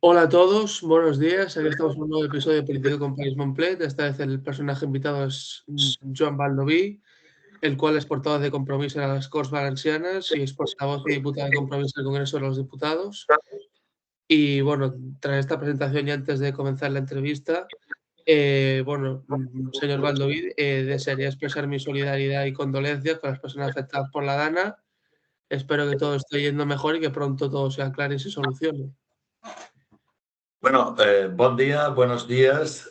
Hola a todos, buenos días. Aquí estamos en un nuevo episodio de Política con País Montplet. Esta vez el personaje invitado es Joan Baldoví, el cual es portavoz de Compromís en las Corts Valencianas y es portavoz y diputado de Compromís en el Congreso de los Diputados. Y bueno, tras esta presentación y antes de comenzar la entrevista, señor Baldoví, desearía expresar mi solidaridad y condolencias con las personas afectadas por la Dana. Espero que todo esté yendo mejor y que pronto todo se aclare y se solucione. Bueno, buen día, buenos días.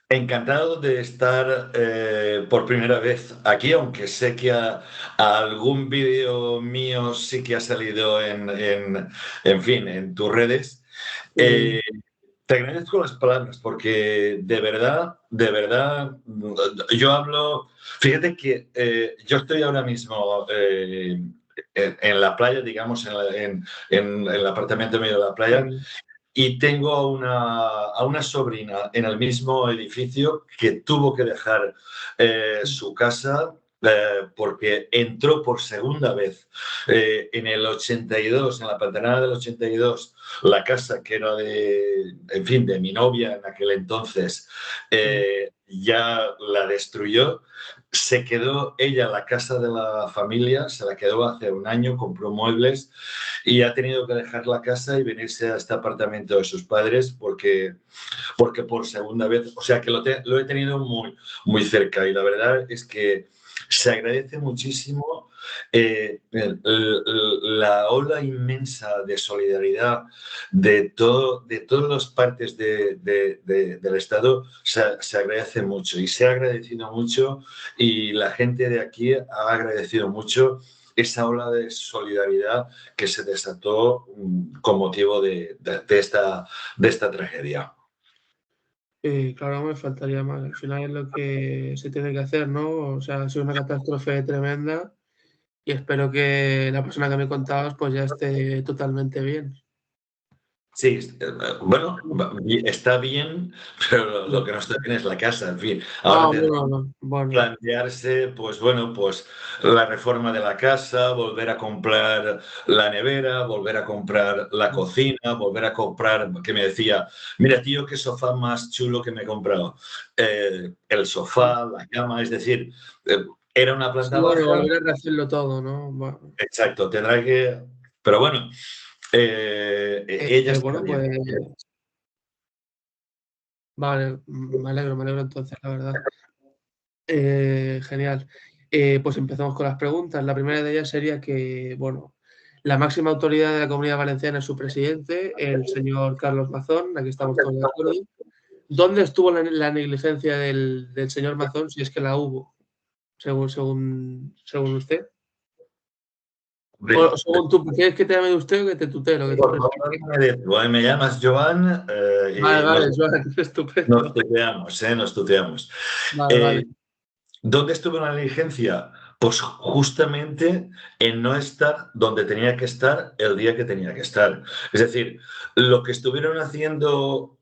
Encantado de estar por primera vez aquí, aunque sé que algún vídeo mío sí que ha salido en fin, en tus redes. Te agradezco las palabras porque de verdad, yo hablo. Fíjate que yo estoy ahora mismo en la playa, digamos, en el apartamento medio de la playa. Y tengo a una sobrina en el mismo edificio que tuvo que dejar su casa porque entró por segunda vez en el 82, en la Pantanal del 82, la casa que era en fin, de mi novia en aquel entonces, ya la destruyó. Se quedó ella, la casa de la familia, se la quedó hace un año, compró muebles y ha tenido que dejar la casa y venirse a este apartamento de sus padres porque por segunda vez, o sea que lo he tenido muy, muy cerca y la verdad es que se agradece muchísimo la ola inmensa de solidaridad de todas las partes del Estado. Se agradece mucho y se ha agradecido mucho y la gente de aquí ha agradecido mucho esa ola de solidaridad que se desató con motivo de esta tragedia. Claro, me faltaría más. Al final es lo que se tiene que hacer, ¿no? O sea, ha sido una catástrofe tremenda y espero que la persona que me contabas pues ya esté totalmente bien. Sí, bueno, está bien, pero lo que no está bien es la casa, en fin. Ahora Bueno. plantearse, pues bueno, pues la reforma de la casa, volver a comprar la nevera, volver a comprar la cocina, volver a comprar, que me decía, mira tío, qué sofá más chulo que me he comprado. El sofá, la cama, es decir, era una Sí, planta bueno, baja. volver a rehacerlo todo, ¿no? Bueno, Exacto, tendrá que. Pero bueno, ella está bueno, bien. pues vale, me alegro entonces, la verdad. Genial. Pues empezamos con las preguntas. La primera de ellas sería que, bueno, la máxima autoridad de la Comunidad Valenciana es su presidente, el señor Carlos Mazón, aquí estamos todos de acuerdo. ¿Dónde estuvo la negligencia del señor Mazón, si es que la hubo, según usted? O según tú, ¿prefieres que te llame usted o que te tutee? Lo que tú Por prefieras. favor, me llamas Joan y Vale, Joan, estupendo. nos tuteamos, nos tuteamos. Vale. ¿Dónde estuvo la negligencia? Pues justamente en no estar donde tenía que estar el día que tenía que estar. Es decir, lo que estuvieron haciendo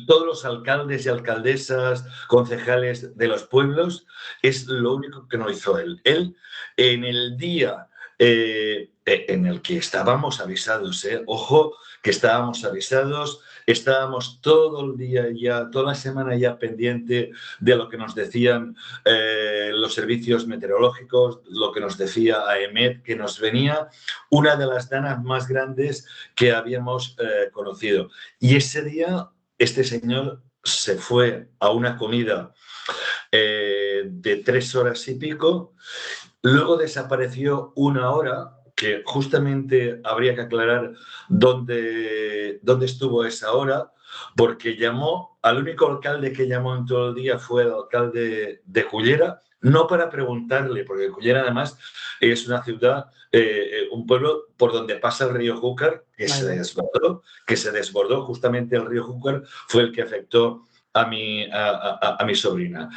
todos los alcaldes y alcaldesas, concejales de los pueblos, es lo único que no hizo él. Él, en el día en el que estábamos avisados, ojo, que estábamos avisados, estábamos todo el día ya, toda la semana ya pendiente de lo que nos decían los servicios meteorológicos, lo que nos decía AEMET, que nos venía una de las danas más grandes que habíamos conocido. Y ese día este señor se fue a una comida de 3 horas y pico, luego desapareció 1 hora, que justamente habría que aclarar dónde estuvo esa hora, porque al único alcalde que llamó en todo el día fue el alcalde de Cullera, no para preguntarle, porque Cullera además es una ciudad, un pueblo por donde pasa el río Júcar, que se desbordó, justamente el río Júcar fue el que afectó a mi sobrina.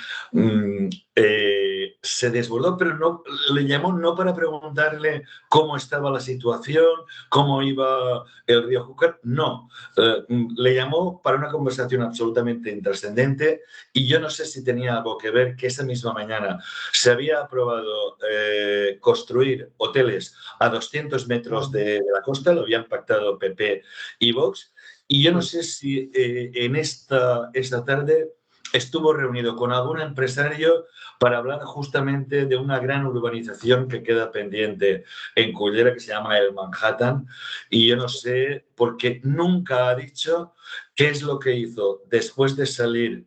se desbordó, pero no le llamó no para preguntarle cómo estaba la situación, cómo iba el río Júcar, no. Le llamó para una conversación absolutamente intrascendente y yo no sé si tenía algo que ver que esa misma mañana se había aprobado construir hoteles a 200 metros de la costa, lo habían pactado PP y Vox, y yo no sé si en esta tarde estuvo reunido con algún empresario para hablar justamente de una gran urbanización que queda pendiente en Cullera, que se llama el Manhattan, y yo no sé, porque nunca ha dicho qué es lo que hizo después de salir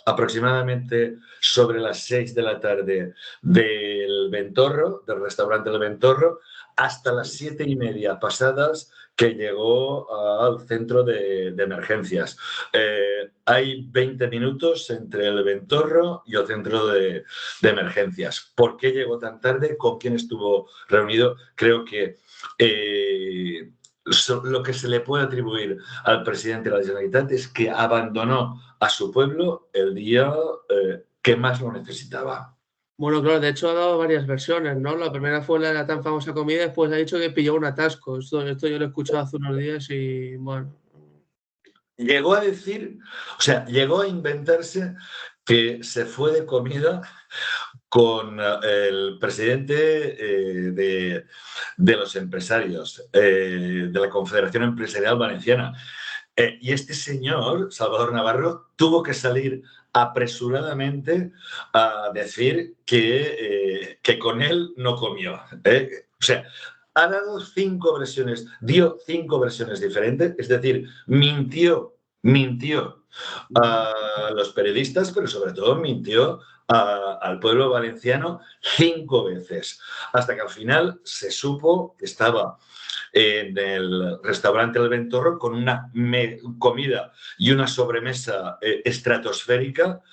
aproximadamente sobre las 6 de la tarde del Ventorro, del restaurante del Ventorro, hasta las 7:30 pasadas que llegó al centro de emergencias. Hay 20 minutos entre el Ventorro y el centro de emergencias. ¿Por qué llegó tan tarde? ¿Con quién estuvo reunido? Creo que lo que se le puede atribuir al presidente de la Generalitat es que abandonó a su pueblo el día que más lo necesitaba. Bueno, claro, de hecho ha dado varias versiones, ¿no? La primera fue la de la tan famosa comida, después ha dicho que pilló un atasco. Esto yo lo he escuchado hace unos días y bueno. Llegó a decir, o sea, llegó a inventarse que se fue de comida con el presidente de los empresarios, de la Confederación Empresarial Valenciana. Y este señor, Salvador Navarro, tuvo que salir apresuradamente a decir que con él no comió. O sea, ha dado 5 versiones, dio 5 versiones diferentes, es decir, mintió a los periodistas, pero sobre todo mintió al pueblo valenciano 5 veces, hasta que al final se supo que estaba en el restaurante El Ventorro con una comida y una sobremesa estratosférica,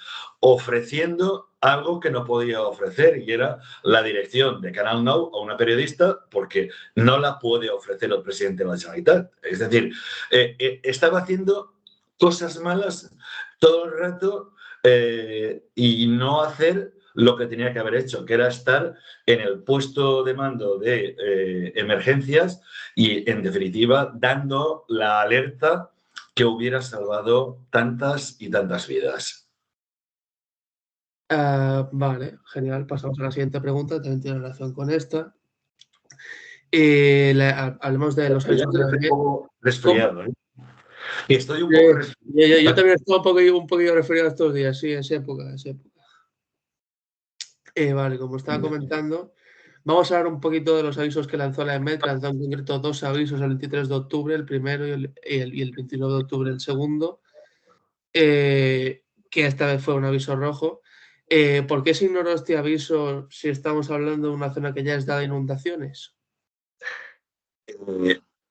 ofreciendo algo que no podía ofrecer, y era la dirección de Canal 9 a una periodista, porque no la puede ofrecer el presidente de la Generalitat. Es decir, estaba haciendo cosas malas todo el rato y no hacer lo que tenía que haber hecho, que era estar en el puesto de mando de emergencias y, en definitiva, dando la alerta que hubiera salvado tantas y tantas vidas. Vale, genial. Pasamos a la siguiente pregunta, también tiene relación con esta. Hablemos de los avisos de la Estoy un poco resfriado, ¿eh? Estoy un poco resfriado. Yo también estoy un poquillo resfriado estos días, sí, es época, es época. Vale, como estaba comentando, vamos a hablar un poquito de los avisos que lanzó la EMET, que lanzó en concreto 2 avisos el 23 de octubre, el primero, y el 29 de octubre el segundo, que esta vez fue un aviso rojo. ¿Por qué se ignoró este aviso si estamos hablando de una zona que ya está de inundaciones?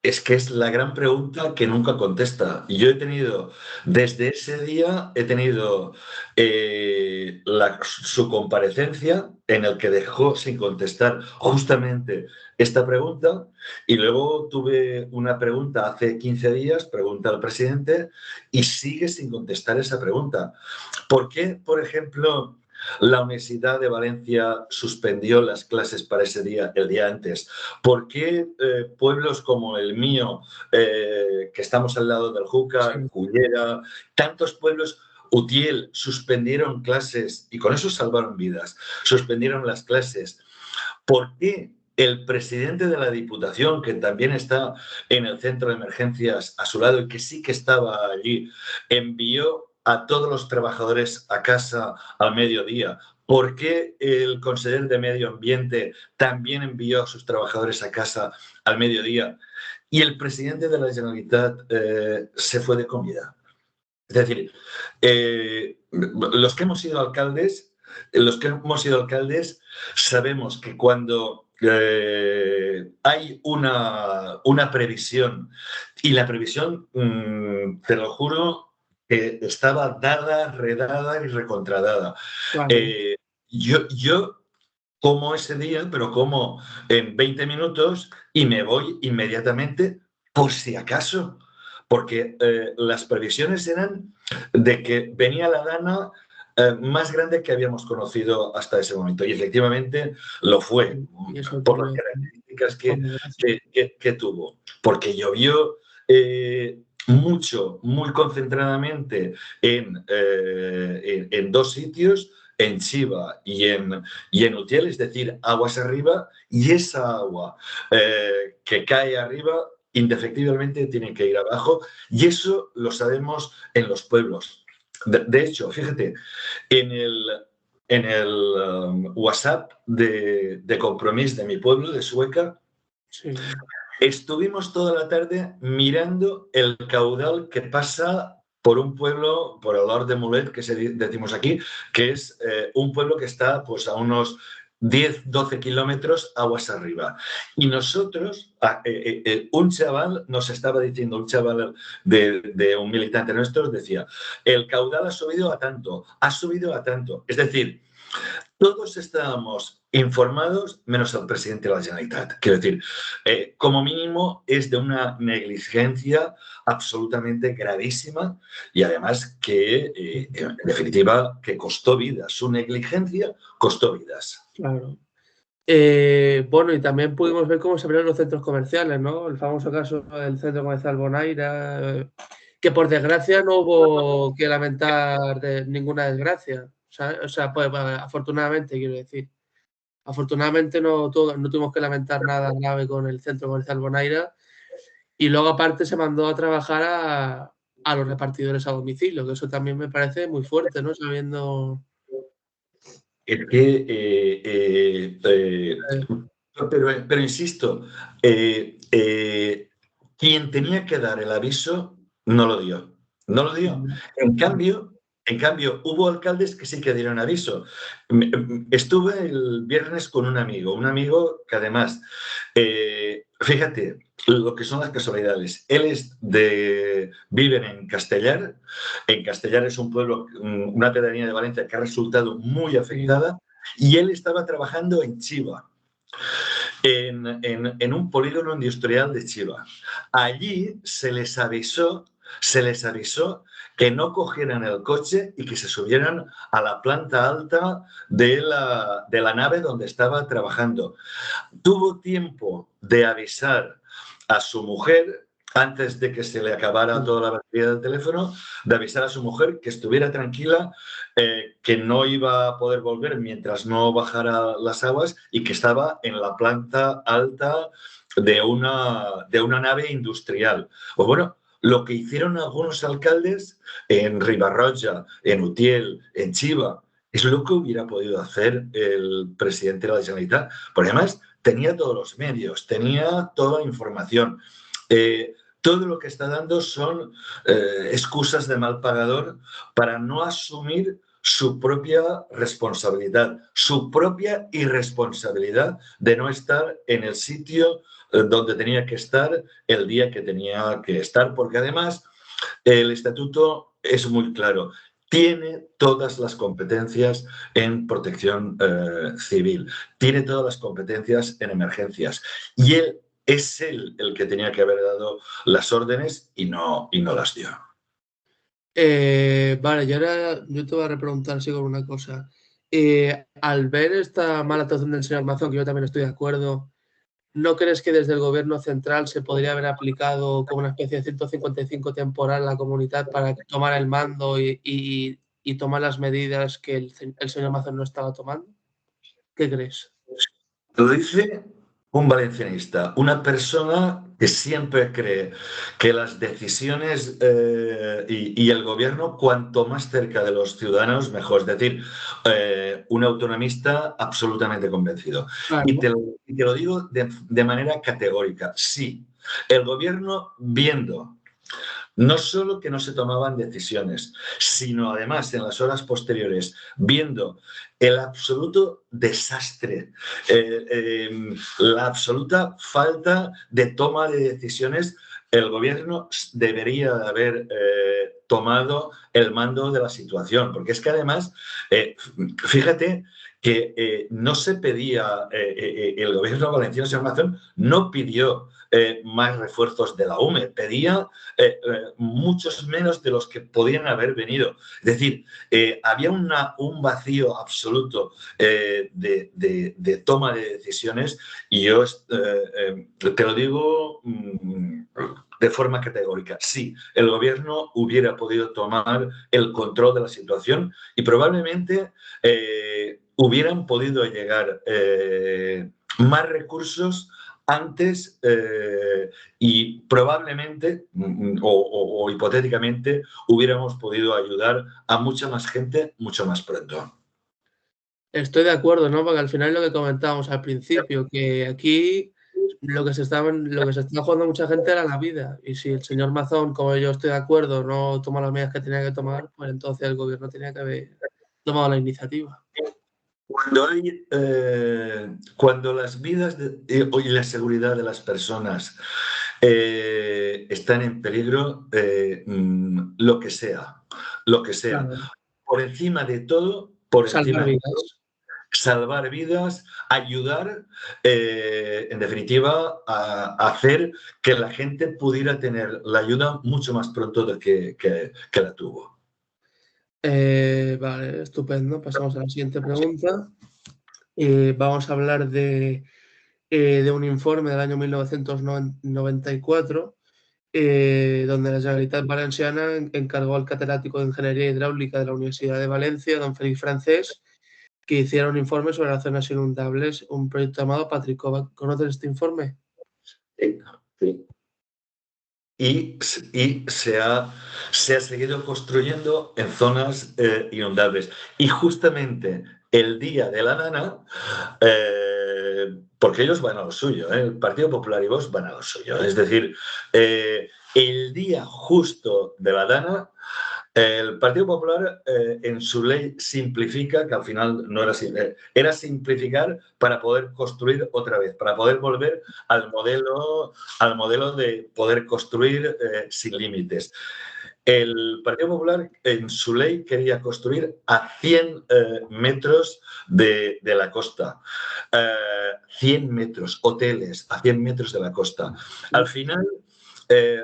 Es que es la gran pregunta que nunca contesta. Yo he tenido, desde ese día, he tenido su comparecencia en el que dejó sin contestar justamente esta pregunta, y luego tuve una pregunta hace 15 días, pregunta al presidente, y sigue sin contestar esa pregunta. ¿Por qué, por ejemplo, la Universidad de Valencia suspendió las clases para ese día, el día antes? ¿Por qué pueblos como el mío, que estamos al lado del Júcar, Sí. Cullera, tantos pueblos, Utiel, suspendieron clases y con eso salvaron vidas? Suspendieron las clases. ¿Por qué el presidente de la Diputación, que también está en el centro de emergencias a su lado y que sí que estaba allí, envió a todos los trabajadores a casa al mediodía? ¿Por qué el consejero de Medio Ambiente también envió a sus trabajadores a casa al mediodía? Y el presidente de la Generalitat se fue de comida. Es decir, los que hemos sido alcaldes sabemos que cuando hay una previsión, y la previsión, te lo juro, que estaba dada, redada y recontradada. Claro. Yo como ese día, pero como en 20 minutos y me voy inmediatamente por si acaso, porque las previsiones eran de que venía la Dana más grande que habíamos conocido hasta ese momento. Y efectivamente lo fue, por las características que tuvo. Porque llovió mucho, muy concentradamente en dos sitios, en Chiva y en Utiel, es decir, aguas arriba, y esa agua que cae arriba indefectiblemente tiene que ir abajo, y eso lo sabemos en los pueblos. De hecho, fíjate, en el WhatsApp de Compromís de mi pueblo, de Sueca, sí, estuvimos toda la tarde mirando el caudal que pasa por un pueblo, por el Hort de Mulet, que decimos aquí, que es un pueblo que está pues, a unos 10, 12 kilómetros aguas arriba. Y nosotros, un chaval nos estaba diciendo, un chaval de un militante nuestro, decía, el caudal ha subido a tanto, ha subido a tanto. Es decir, todos estábamos informados, menos el presidente de la Generalitat. Quiero decir, como mínimo es de una negligencia absolutamente gravísima y además que, en definitiva, que costó vidas. Su negligencia costó vidas. Claro. Bueno, y también pudimos ver cómo se abrieron los centros comerciales, ¿no? El famoso caso del centro comercial Bonaire, que por desgracia no hubo que lamentar ninguna desgracia. O sea, pues, afortunadamente, quiero decir. Afortunadamente no tuvimos que lamentar nada grave con el centro comercial Bonaire. Y luego, aparte, se mandó a trabajar a los repartidores a domicilio, que eso también me parece muy fuerte, ¿no? Sabiendo... Es que, pero insisto, quien tenía que dar el aviso no lo dio. No lo dio. En cambio, hubo alcaldes que sí que dieron aviso. Estuve el viernes con un amigo que además, fíjate lo que son las casualidades. Él vive en Castellar. En Castellar es un pueblo, una pedanía de Valencia que ha resultado muy afectada, y él estaba trabajando en Chiva, en un polígono industrial de Chiva. Allí se les avisó que no cogieran el coche y que se subieran a la planta alta de la nave donde estaba trabajando. Tuvo tiempo de avisar a su mujer, antes de que se le acabara toda la batería del teléfono, de avisar a su mujer que estuviera tranquila, que no iba a poder volver mientras no bajara las aguas y que estaba en la planta alta de una nave industrial. Pues bueno, lo que hicieron algunos alcaldes en Ribarroja, en Utiel, en Chiva, es lo que hubiera podido hacer el presidente de la Generalitat. Porque además tenía todos los medios, tenía toda la información. Todo lo que está dando son excusas de mal pagador para no asumir su propia responsabilidad, su propia irresponsabilidad de no estar en el sitio donde tenía que estar el día que tenía que estar, porque además el estatuto es muy claro. Tiene todas las competencias en protección civil, tiene todas las competencias en emergencias, y él es el que tenía que haber dado las órdenes y no las dio. Vale, y ahora yo te voy a repreguntar así con una cosa. Al ver esta mala actuación del señor Mazón, que yo también estoy de acuerdo, ¿no crees que desde el gobierno central se podría haber aplicado como una especie de 155 temporal a la comunidad para tomar el mando y tomar las medidas que el señor Mazón no estaba tomando? ¿Qué crees? Lo dice un valencianista, una persona que siempre cree que las decisiones y el gobierno, cuanto más cerca de los ciudadanos, mejor. Es decir, un autonomista absolutamente convencido. Claro. Y te lo digo de manera categórica. Sí, el gobierno, viendo no solo que no se tomaban decisiones, sino además en las horas posteriores, viendo el absoluto desastre, la absoluta falta de toma de decisiones, el gobierno debería de haber tomado el mando de la situación. Porque es que además, fíjate que no se pedía, el gobierno valenciano, señor Mazón, no pidió más refuerzos de la UME, pedía muchos menos de los que podían haber venido. Es decir, había un vacío absoluto de toma de decisiones, y yo te lo digo de forma categórica. Sí, el gobierno hubiera podido tomar el control de la situación y probablemente hubieran podido llegar más recursos antes y probablemente o hipotéticamente hubiéramos podido ayudar a mucha más gente mucho más pronto. Estoy de acuerdo, ¿no? Porque al final lo que comentábamos al principio, que aquí lo que se estaba jugando mucha gente era la vida. Y si el señor Mazón, como yo estoy de acuerdo, no toma las medidas que tenía que tomar, pues entonces el gobierno tenía que haber tomado la iniciativa. Cuando las vidas y la seguridad de las personas están en peligro, lo que sea, Claro. por encima de todo, salvar vidas, ayudar, en definitiva, a hacer que la gente pudiera tener la ayuda mucho más pronto de que la tuvo. Vale, estupendo. Pasamos a la siguiente pregunta. Vamos a hablar de un informe del año 1994, donde la Generalitat Valenciana encargó al catedrático de Ingeniería Hidráulica de la Universidad de Valencia, don Félix Francés, que hiciera un informe sobre las zonas inundables, un proyecto llamado Patricova. ¿Conoces este informe? Sí. Y se ha seguido construyendo en zonas inundables. Y justamente el día de la Dana, porque ellos van a lo suyo, el Partido Popular y Vox van a lo suyo. Es decir, el día justo de la Dana, el Partido Popular en su ley simplifica, que al final no era era simplificar para poder construir otra vez, para poder volver al modelo de poder construir sin límites. El Partido Popular en su ley quería construir a 100 metros de la costa. 100 metros, hoteles a 100 metros de la costa. Al final,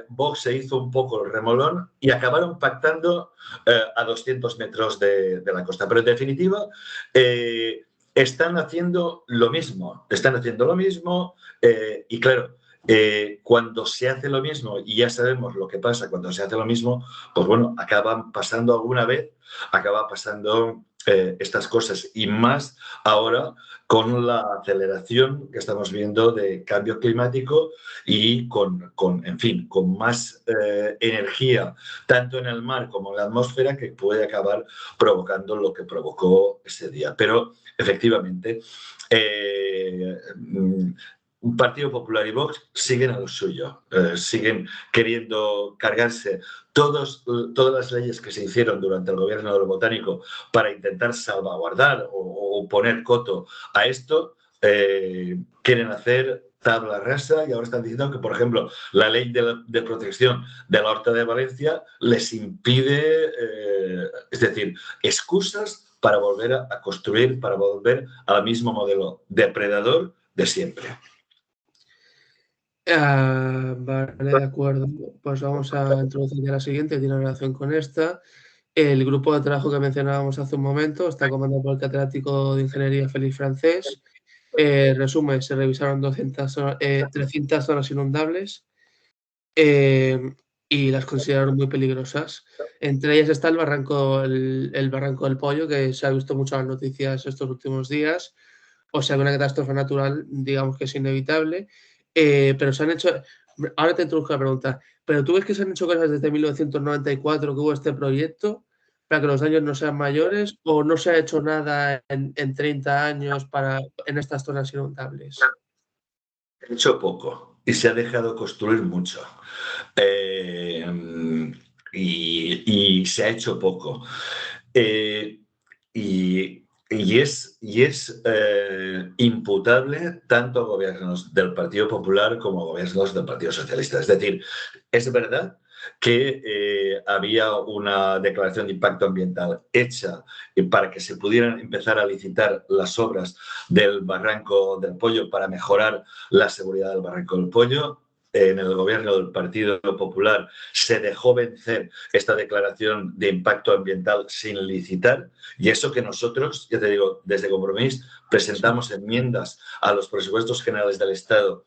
Vox se hizo un poco el remolón y acabaron pactando a 200 metros de la costa. Pero en definitiva, están haciendo lo mismo. Y claro, cuando se hace lo mismo, y ya sabemos lo que pasa cuando se hace lo mismo, pues bueno, acaba pasando estas cosas, y más ahora con la aceleración que estamos viendo de cambio climático y con más energía, tanto en el mar como en la atmósfera, que puede acabar provocando lo que provocó ese día. Pero efectivamente, Partido Popular y Vox siguen a lo suyo, siguen queriendo cargarse todas las leyes que se hicieron durante el gobierno del Botánico para intentar salvaguardar o poner coto a esto. Quieren hacer tabla rasa y ahora están diciendo que, por ejemplo, la ley de protección de la Horta de Valencia les impide, es decir, excusas para volver a construir, para volver al mismo modelo depredador de siempre. Vale, de acuerdo. Pues vamos a introducir ya la siguiente, que tiene relación con esta. El grupo de trabajo que mencionábamos hace un momento está comandado por el catedrático de Ingeniería Félix Francés. Resumen, se revisaron 300 zonas inundables y las consideraron muy peligrosas. Entre ellas está el Barranco del Pollo, que se ha visto mucho en las noticias estos últimos días. O sea, una catástrofe natural, digamos que es inevitable. Pero se han hecho... Ahora te introduzco la pregunta. ¿Pero tú ves que se han hecho cosas desde 1994 que hubo este proyecto para que los daños no sean mayores, o no se ha hecho nada en 30 años en estas zonas inundables? Se ha hecho poco y se ha dejado construir mucho. Y se ha hecho poco. Y es imputable tanto a gobiernos del Partido Popular como a gobiernos del Partido Socialista. Es decir, es verdad que había una declaración de impacto ambiental hecha para que se pudieran empezar a licitar las obras del Barranco del Pollo para mejorar la seguridad del Barranco del Pollo. En el gobierno del Partido Popular se dejó vencer esta declaración de impacto ambiental sin licitar, y eso que nosotros, ya te digo, desde Compromís presentamos enmiendas a los presupuestos generales del Estado,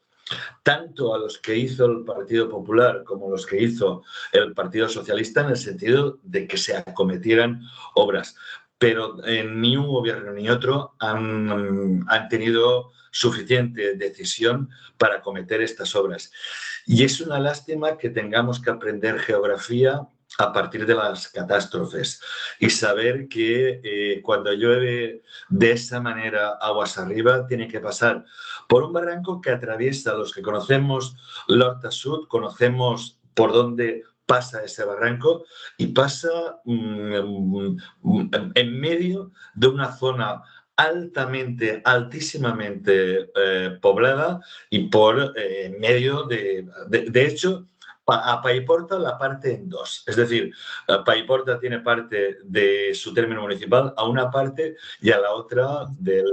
tanto a los que hizo el Partido Popular como a los que hizo el Partido Socialista, en el sentido de que se acometieran obras. Pero ni un gobierno ni otro han tenido suficiente decisión para acometer estas obras. Y es una lástima que tengamos que aprender geografía a partir de las catástrofes y saber que cuando llueve de esa manera aguas arriba tiene que pasar por un barranco que atraviesa, los que conocemos L'Horta Sud, conocemos por dónde pasa ese barranco, y pasa en medio de una zona altísimamente poblada, y por medio de hecho, a Paiporta la parte en dos. Es decir, Paiporta tiene parte de su término municipal a una parte y a la otra del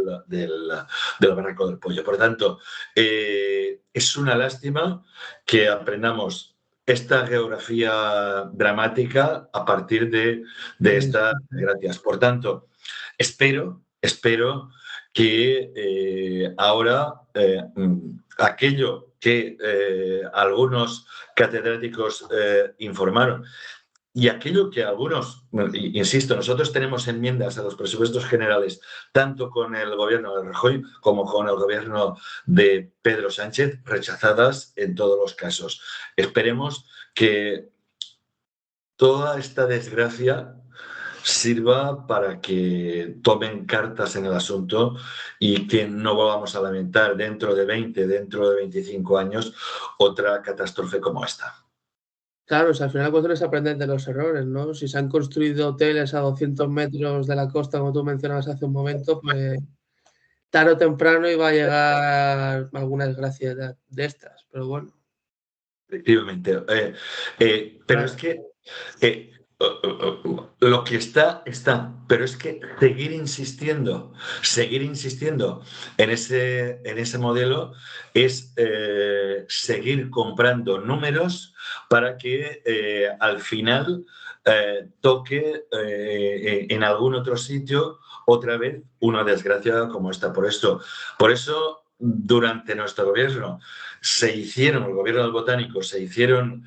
Barranco del Pollo. Por tanto, es una lástima que aprendamos esta geografía dramática a partir de estas desgracias. Por tanto, espero que ahora aquello que algunos catedráticos informaron, y aquello que algunos, insisto, nosotros tenemos enmiendas a los presupuestos generales, tanto con el gobierno de Rajoy como con el gobierno de Pedro Sánchez, rechazadas en todos los casos. Esperemos que toda esta desgracia sirva para que tomen cartas en el asunto y que no volvamos a lamentar dentro de 20, dentro de 25 años otra catástrofe como esta. Claro, o sea, al final puedes aprender de los errores, ¿no? Si se han construido hoteles a 200 metros de la costa, como tú mencionabas hace un momento, pues tarde o temprano iba a llegar alguna desgracia de estas, pero bueno. Efectivamente. Pero es que lo que está, pero es que seguir insistiendo en ese modelo es seguir comprando números para que al final toque en algún otro sitio otra vez una desgracia como esta. Por eso, durante nuestro gobierno, el gobierno del Botánico, se hicieron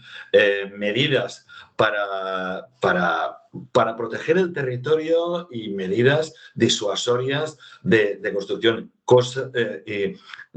medidas para proteger el territorio y medidas disuasorias de construcción.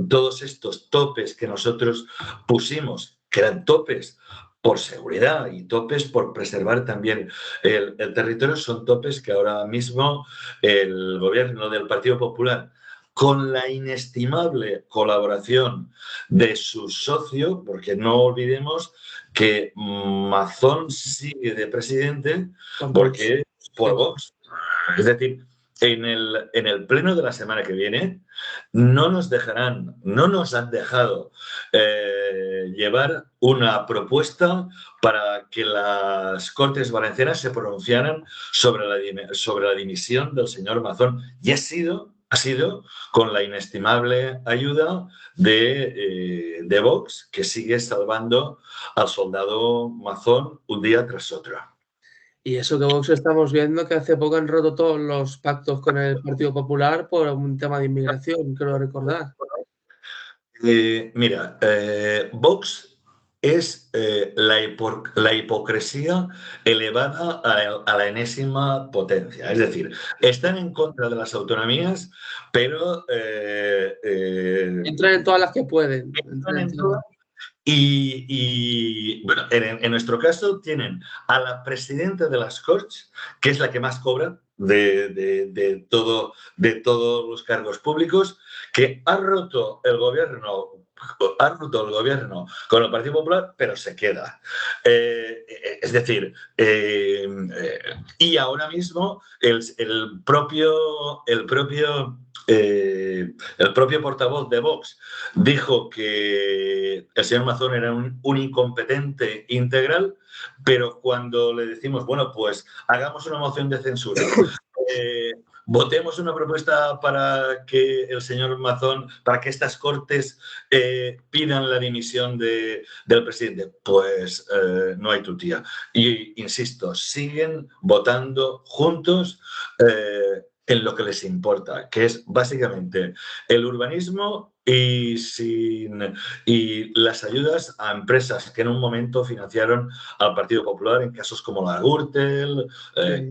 Todos estos topes que nosotros pusimos, que eran topes por seguridad y topes por preservar también el territorio, son topes que ahora mismo el gobierno del Partido Popular, con la inestimable colaboración de su socio, porque no olvidemos que Mazón sigue de presidente porque por Vox. Es decir, en el pleno de la semana que viene no nos han dejado llevar una propuesta para que las Cortes Valencianas se pronunciaran sobre la dimisión del señor Mazón. Y ha sido con la inestimable ayuda de Vox, que sigue salvando al soldado Mazón un día tras otro. Y eso que Vox estamos viendo que hace poco han roto todos los pactos con el Partido Popular por un tema de inmigración, creo recordar. Mira, Vox es la hipocresía elevada a la enésima potencia. Es decir, están en contra de las autonomías, pero entran en todas las que pueden. Y bueno, en nuestro caso tienen a la presidenta de las Corts, que es la que más cobra de todos los cargos públicos, que ha roto el gobierno con el Partido Popular, pero se queda. Es decir, y ahora mismo el propio el propio portavoz de Vox dijo que el señor Mazón era un incompetente integral, pero cuando le decimos, bueno, pues hagamos una moción de censura, votemos una propuesta para que el señor Mazón, para que estas Cortes pidan la dimisión del presidente, pues no hay tu tía. Y insisto, siguen votando juntos en lo que les importa, que es básicamente el urbanismo y las ayudas a empresas que en un momento financiaron al Partido Popular en casos como la Gürtel,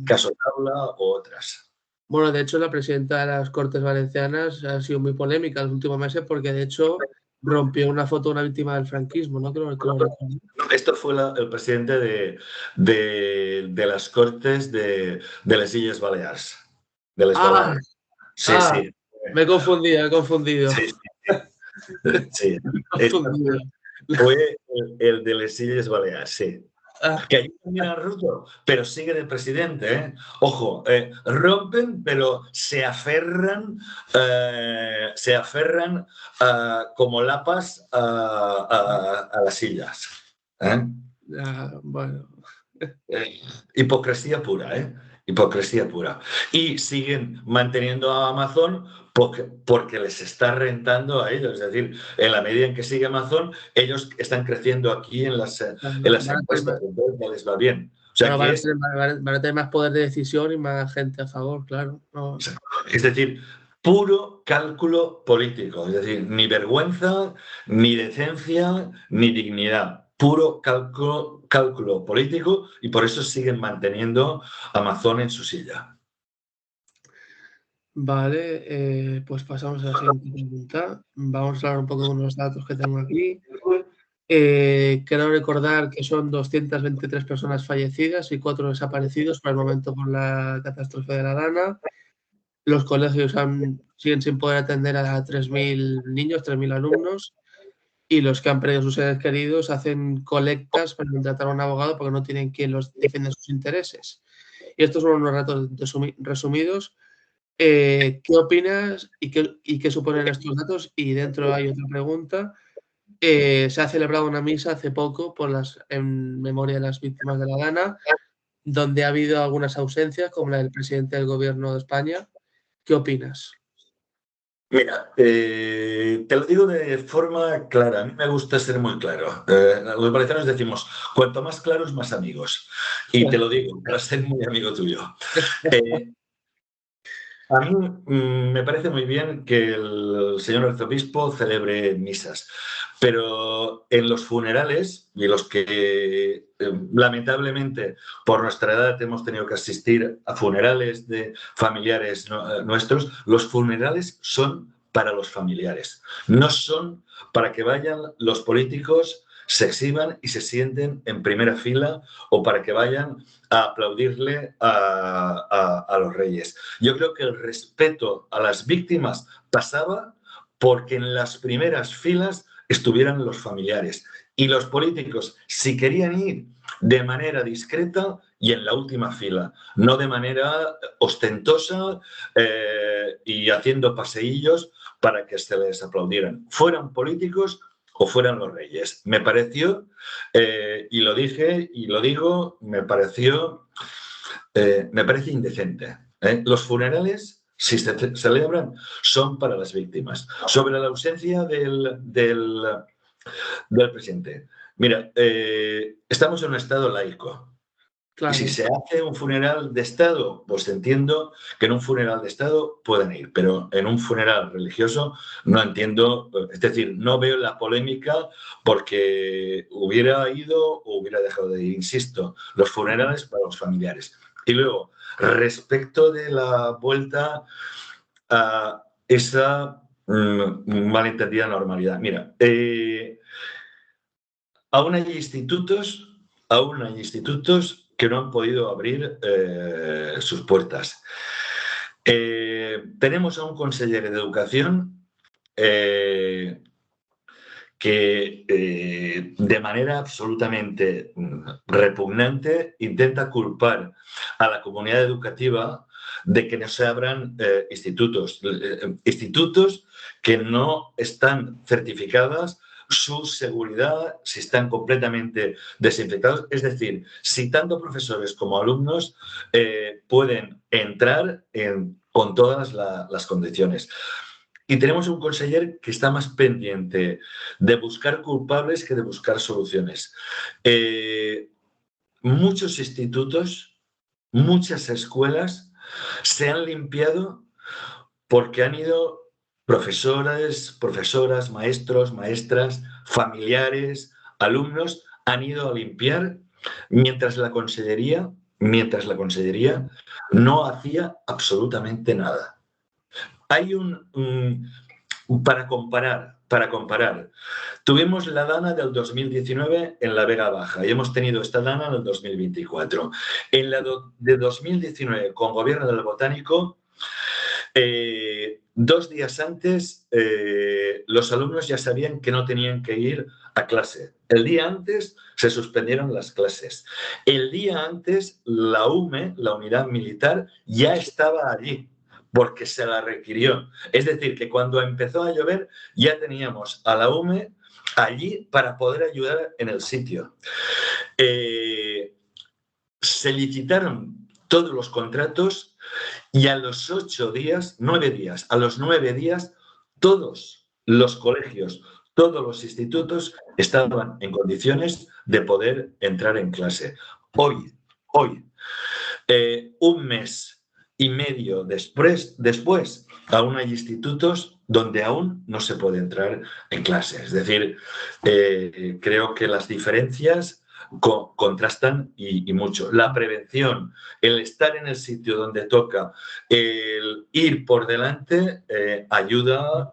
caso Tabla u otras. Bueno, de hecho, la presidenta de las Cortes Valencianas ha sido muy polémica en los últimos meses porque, de hecho, rompió una foto de una víctima del franquismo, ¿no? Esto fue el presidente de las Cortes de las Illes Balears. De les Balears. Sí, sí. Me he confundido. Sí, sí. Fue el de las Illes Balears, sí. Que allí también han roto, pero sigue de presidente, ¿eh? Ojo, rompen, pero se aferran como lapas a las sillas. Bueno. Hipocresía pura, ¿eh? Hipocresía pura. Y siguen manteniendo a Amazon porque les está rentando a ellos. Es decir, en la medida en que sigue Amazon, ellos están creciendo aquí en las encuestas. Entonces no les va bien. O sea, van a tener más poder de decisión y más gente a favor, claro. No. Es decir, puro cálculo político. Es decir, ni vergüenza, ni decencia, ni dignidad. Puro cálculo político, y por eso siguen manteniendo a Amazon en su silla. Vale, pues pasamos a la siguiente pregunta. Vamos a hablar un poco de unos datos que tengo aquí. Quiero recordar que son 223 personas fallecidas y 4 desaparecidos por el momento por la catástrofe de la Dana. Los colegios siguen sin poder atender a 3.000 niños, 3.000 alumnos, y los que han perdido sus seres queridos hacen colectas para contratar a un abogado porque no tienen quien los defienda sus intereses. Y estos son unos datos resumidos. ¿Qué opinas y qué suponen estos datos? Y dentro hay otra pregunta. Se ha celebrado una misa hace poco en memoria de las víctimas de la Dana, donde ha habido algunas ausencias, como la del presidente del Gobierno de España. ¿Qué opinas? Mira, te lo digo de forma clara. A mí me gusta ser muy claro. Los valencianos decimos, cuanto más claros, más amigos. Y te lo digo, para ser muy amigo tuyo. A mí me parece muy bien que el señor arzobispo celebre misas, pero en los funerales, y los que lamentablemente por nuestra edad hemos tenido que asistir a funerales de familiares nuestros, los funerales son para los familiares, no son para que vayan los políticos, se exhiban y se sienten en primera fila o para que vayan a aplaudirle a los reyes. Yo creo que el respeto a las víctimas pasaba porque en las primeras filas estuvieran los familiares y los políticos, si querían ir de manera discreta y en la última fila, no de manera ostentosa y haciendo paseillos para que se les aplaudieran. Fueran políticos o fueran los reyes. Me pareció, y lo dije y lo digo, me parece indecente. Los funerales, si se celebran, son para las víctimas. Sobre la ausencia del presidente. Mira, estamos en un Estado laico. Claro. Y si se hace un funeral de Estado, pues entiendo que en un funeral de Estado pueden ir, pero en un funeral religioso no entiendo, es decir, no veo la polémica porque hubiera ido o hubiera dejado de ir. Insisto, los funerales para los familiares. Y luego, respecto de la vuelta a esa malentendida normalidad. Mira, aún hay institutos que no han podido abrir sus puertas. Tenemos a un consejero de Educación que que de manera absolutamente repugnante intenta culpar a la comunidad educativa de que no se abran institutos que no están certificadas, su seguridad, si están completamente desinfectados. Es decir, si tanto profesores como alumnos pueden entrar con todas las condiciones. Y tenemos un conseller que está más pendiente de buscar culpables que de buscar soluciones. Muchos institutos, muchas escuelas se han limpiado porque han ido profesoras, maestros, maestras, familiares, alumnos, han ido a limpiar mientras la consellería no hacía absolutamente nada. Hay para comparar, tuvimos la Dana del 2019 en la Vega Baja y hemos tenido esta Dana en el 2024. En la de 2019, con Gobierno del Botánico, 2 días antes los alumnos ya sabían que no tenían que ir a clase. El día antes se suspendieron las clases. El día antes la UME, la Unidad Militar, ya estaba allí porque se la requirió. Es decir, que cuando empezó a llover ya teníamos a la UME allí para poder ayudar en el sitio. Se licitaron todos los contratos y a los 9 días, todos los colegios, todos los institutos estaban en condiciones de poder entrar en clase. Hoy, 1 mes y medio después, aún hay institutos donde aún no se puede entrar en clase. Es decir, creo que las diferencias contrastan y mucho. La prevención, el estar en el sitio donde toca, el ir por delante, ayuda a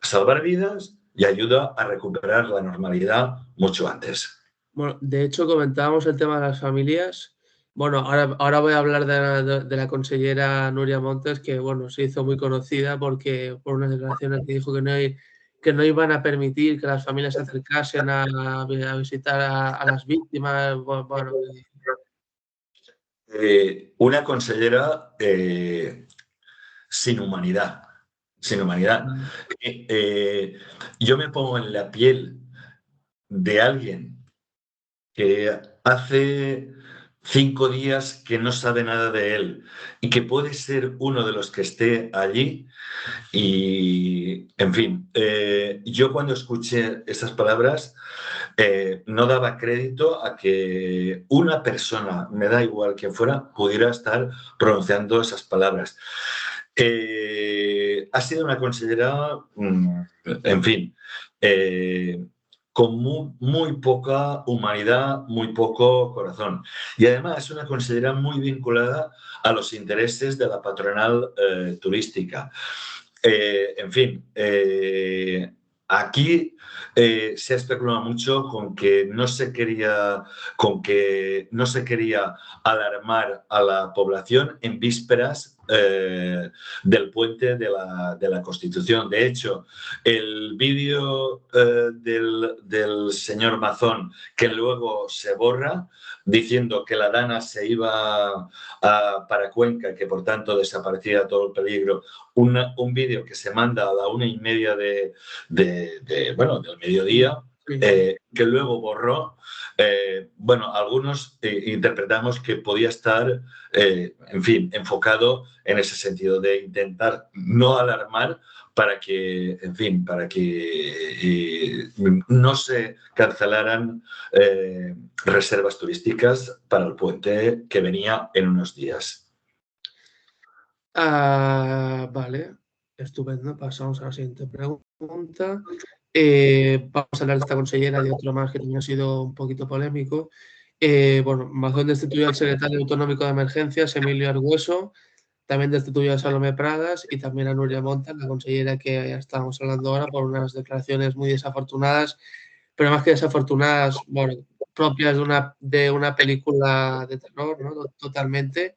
salvar vidas y ayuda a recuperar la normalidad mucho antes. Bueno, de hecho, comentábamos el tema de las familias. Bueno, ahora voy a hablar de la consellera Núria Montes, que bueno, se hizo muy conocida por unas declaraciones que dijo que no iban a permitir que las familias se acercasen a visitar a las víctimas. Bueno, una consellera sin humanidad. Yo me pongo en la piel de alguien que hace 5 días que no sabe nada de él y que puede ser uno de los que esté allí. Y, en fin, yo cuando escuché esas palabras no daba crédito a que una persona, me da igual quién fuera, pudiera estar pronunciando esas palabras. Ha sido una consellera, en fin, con muy poca humanidad, muy poco corazón. Y además es una consellera muy vinculada a los intereses de la patronal turística. En fin, aquí se ha especulado mucho con que no se quería alarmar a la población en vísperas del puente de la Constitución. De hecho, el vídeo del señor Mazón, que luego se borra, diciendo que la Dana se iba para Cuenca, que por tanto desaparecía todo el peligro, un vídeo que se manda a la 1:30 del mediodía, que luego borró. Algunos interpretamos que podía estar, en fin, enfocado en ese sentido de intentar no alarmar para que no se cancelaran reservas turísticas para el puente que venía en unos días. Vale, estupendo. Pasamos a la siguiente pregunta. Vamos a hablar de esta consellera, de otro más que también ha sido un poquito polémico. Mazón destituyó al secretario autonómico de emergencias, Emilio Argüeso, también destituyó a Salomé Pradas y también a Núria Montes, la consellera que ya estábamos hablando ahora, por unas declaraciones muy desafortunadas, pero más que desafortunadas, propias de una película de terror, ¿no? Totalmente.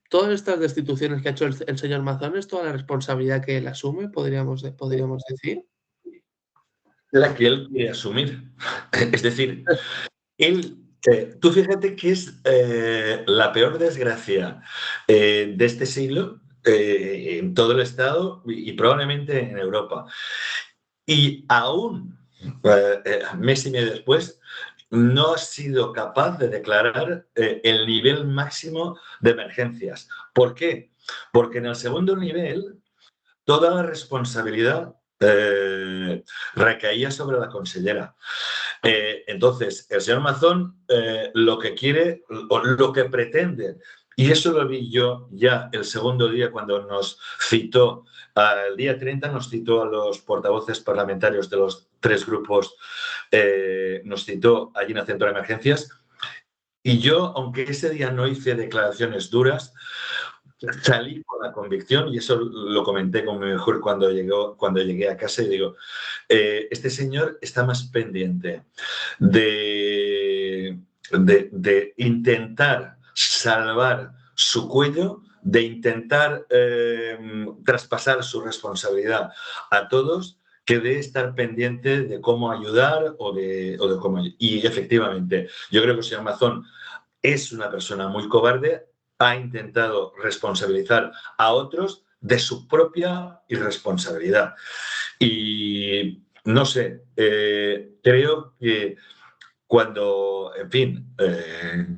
todas estas destituciones que ha hecho el señor Mazón, ¿es toda la responsabilidad que él asume, podríamos decir? La que él quiere asumir. Es decir, él, tú fíjate que es la peor desgracia de este siglo en todo el Estado y probablemente en Europa. Y aún, mes y medio después, no ha sido capaz de declarar el nivel máximo de emergencias. ¿Por qué? Porque en el segundo nivel toda la responsabilidad recaía sobre la consellera. Entonces, el señor Mazón lo que quiere, o lo que pretende, y eso lo vi yo ya el segundo día cuando nos citó, el día 30 nos citó a los portavoces parlamentarios de los 3 grupos, nos citó allí en el centro de emergencias, y yo, aunque ese día no hice declaraciones duras, salí con la convicción, y eso lo comenté con mi mujer cuando llegué a casa, y digo, este señor está más pendiente de intentar salvar su cuello, de intentar traspasar su responsabilidad a todos, que de estar pendiente de cómo ayudar o de cómo... Y efectivamente, yo creo que el señor Mazón es una persona muy cobarde, ha intentado responsabilizar a otros de su propia irresponsabilidad. Y no sé, creo que cuando, en fin,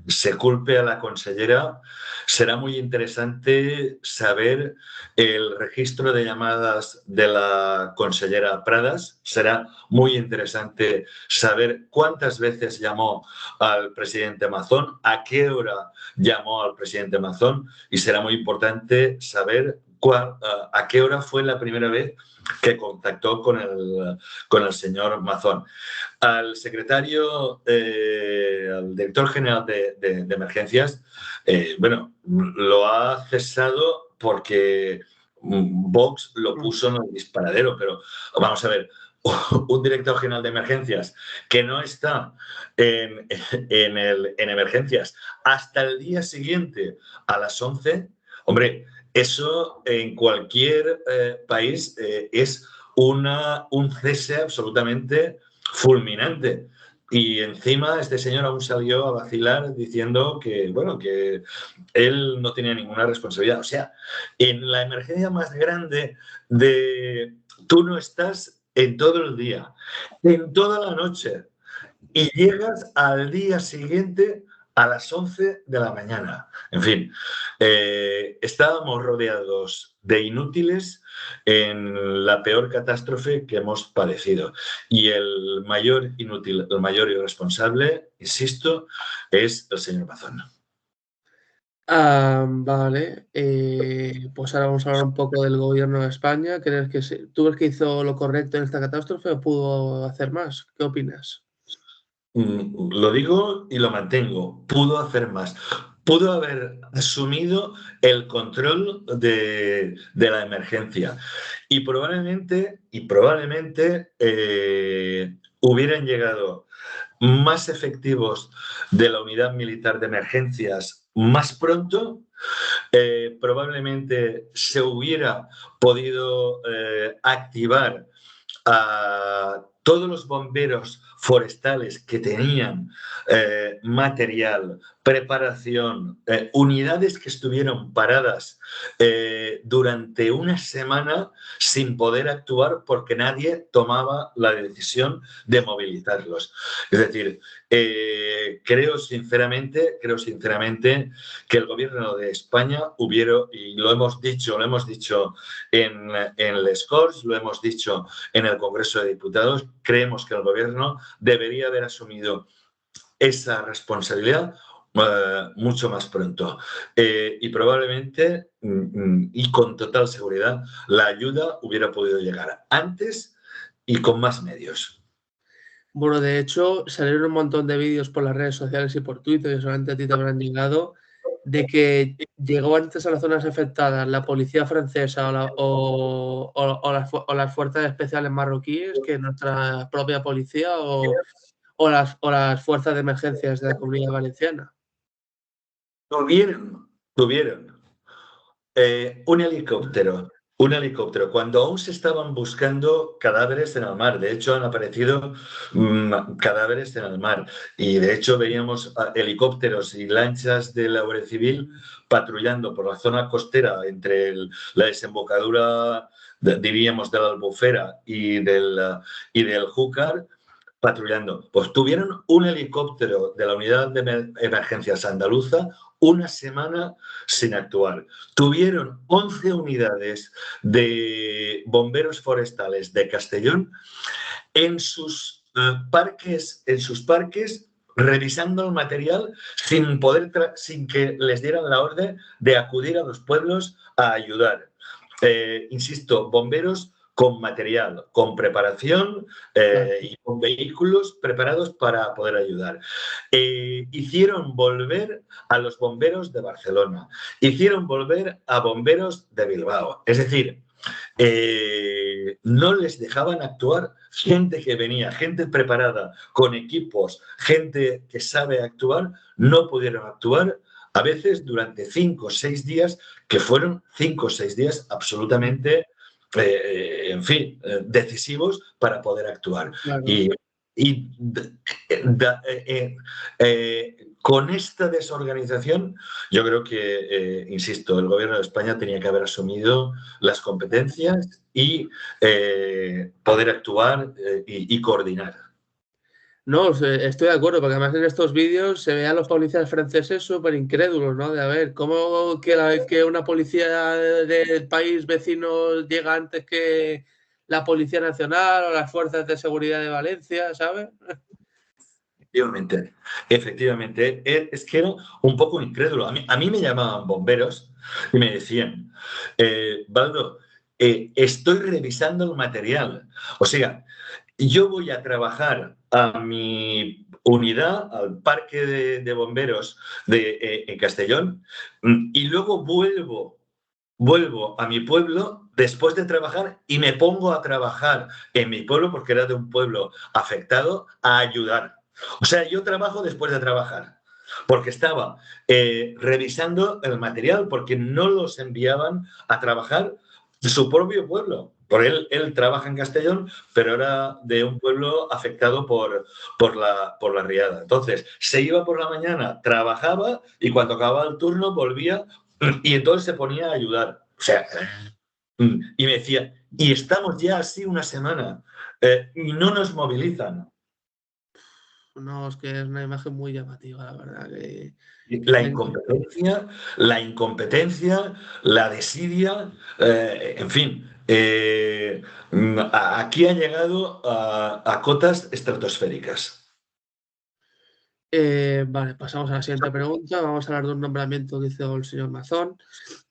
se culpe a la consellera, será muy interesante saber el registro de llamadas de la consellera Pradas. Será muy interesante saber cuántas veces llamó al presidente Mazón, a qué hora llamó al presidente Mazón, y será muy importante saber a qué hora fue la primera vez que contactó con el señor Mazón. Al secretario, al director general de emergencias, bueno, lo ha cesado porque Vox lo puso en el disparadero, pero vamos a ver, un director general de emergencias que no está en emergencias hasta el día siguiente a las 11, hombre, eso en cualquier país es un cese absolutamente fulminante. Y encima este señor aún salió a vacilar diciendo que, bueno, que él no tenía ninguna responsabilidad. O sea, en la emergencia más grande tú no estás en todo el día, en toda la noche, y llegas al día siguiente a las 11 de la mañana. En fin, estábamos rodeados de inútiles en la peor catástrofe que hemos padecido. Y el mayor inútil, el mayor irresponsable, insisto, es el señor Mazón. Vale, pues ahora vamos a hablar un poco del gobierno de España. ¿Tú crees que hizo lo correcto en esta catástrofe o pudo hacer más? ¿Qué opinas? Lo digo y lo mantengo, pudo hacer más. Pudo haber asumido el control de la emergencia y probablemente hubieran llegado más efectivos de la unidad militar de emergencias más pronto. Probablemente se hubiera podido activar a todos los bomberos forestales que tenían material, preparación, unidades que estuvieron paradas durante una semana sin poder actuar porque nadie tomaba la decisión de movilizarlos. Es decir, creo sinceramente que el gobierno de España y lo hemos dicho en Les Corts, lo hemos dicho en el Congreso de Diputados, creemos que el gobierno debería haber asumido esa responsabilidad mucho más pronto. Y probablemente, y con total seguridad, la ayuda hubiera podido llegar antes y con más medios. Bueno, de hecho, salieron un montón de vídeos por las redes sociales y por Twitter, que solamente a ti te habrán llegado, de que llegó antes a las zonas afectadas la policía francesa o las fuerzas especiales marroquíes que nuestra propia policía o las fuerzas de emergencias de la Comunidad Valenciana. Tuvieron tuvieron un helicóptero. Cuando aún se estaban buscando cadáveres en el mar. De hecho, han aparecido cadáveres en el mar. Y de hecho, veíamos helicópteros y lanchas de la Guardia Civil patrullando por la zona costera entre la desembocadura, diríamos, de la Albufera y del Júcar, patrullando. Pues tuvieron un helicóptero de la Unidad de Emergencias Andaluza una semana sin actuar. Tuvieron 11 unidades de bomberos forestales de Castellón en sus parques, revisando el material sin que les dieran la orden de acudir a los pueblos a ayudar. Insisto, bomberos con material, con preparación y con vehículos preparados para poder ayudar. Hicieron volver a los bomberos de Barcelona, hicieron volver a bomberos de Bilbao. Es decir, no les dejaban actuar. Gente que venía, gente preparada, con equipos, gente que sabe actuar, no pudieron actuar. A veces durante 5 o 6 días, que fueron 5 o 6 días absolutamente, decisivos para poder actuar. Claro. Con esta desorganización, yo creo que, insisto, el Gobierno de España tenía que haber asumido las competencias y poder actuar y coordinar. No, estoy de acuerdo, porque además en estos vídeos se ve a los policías franceses súper incrédulos, ¿no? De a ver, ¿cómo que una policía del país vecino llega antes que la Policía Nacional o las fuerzas de seguridad de Valencia, ¿sabes? Efectivamente, es que era un poco incrédulo. A mí me llamaban bomberos y me decían, Baldo, estoy revisando el material. O sea, yo voy a trabajar a mi unidad, al parque de bomberos en Castellón, y luego vuelvo a mi pueblo después de trabajar y me pongo a trabajar en mi pueblo, porque era de un pueblo afectado, a ayudar. O sea, yo trabajo después de trabajar, porque estaba revisando el material, porque no los enviaban a trabajar de su propio pueblo. Porque él trabaja en Castellón, pero era de un pueblo afectado por la riada. Entonces, se iba por la mañana, trabajaba y cuando acababa el turno volvía y entonces se ponía a ayudar. O sea, y me decía, y estamos ya así una semana y no nos movilizan. No, es que es una imagen muy llamativa, la verdad. La incompetencia, la desidia, en fin, aquí ha llegado a cotas estratosféricas. Vale, pasamos a la siguiente pregunta. Vamos a hablar de un nombramiento que hizo el señor Mazón,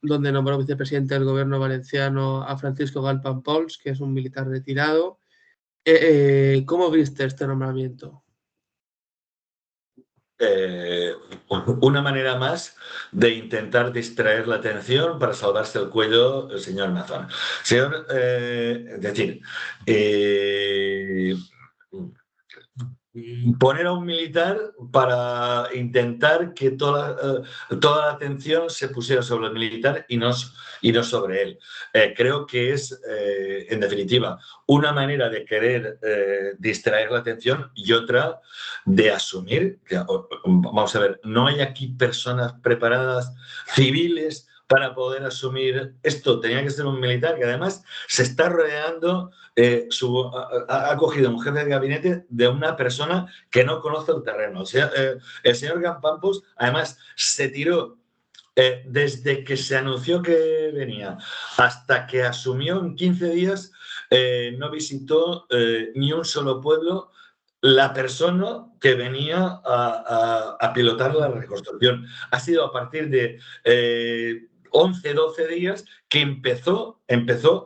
donde nombró vicepresidente del gobierno valenciano a Francisco Galpán Pols, que es un militar retirado. ¿Cómo viste este nombramiento? Una manera más de intentar distraer la atención para salvarse el cuello el señor Mazón. Señor, es decir, poner a un militar para intentar que toda la atención se pusiera sobre el militar y no sobre él. Creo que es, en definitiva, una manera de querer distraer la atención y otra de asumir que, vamos a ver, no hay aquí personas preparadas, civiles, para poder asumir esto. Tenía que ser un militar que además se está rodeando, ha cogido un jefe de gabinete de una persona que no conoce el terreno. O sea, el señor Campos además se tiró desde que se anunció que venía hasta que asumió en 15 días, no visitó ni un solo pueblo la persona que venía a pilotar la reconstrucción. Ha sido a partir de 11, 12 días que empezó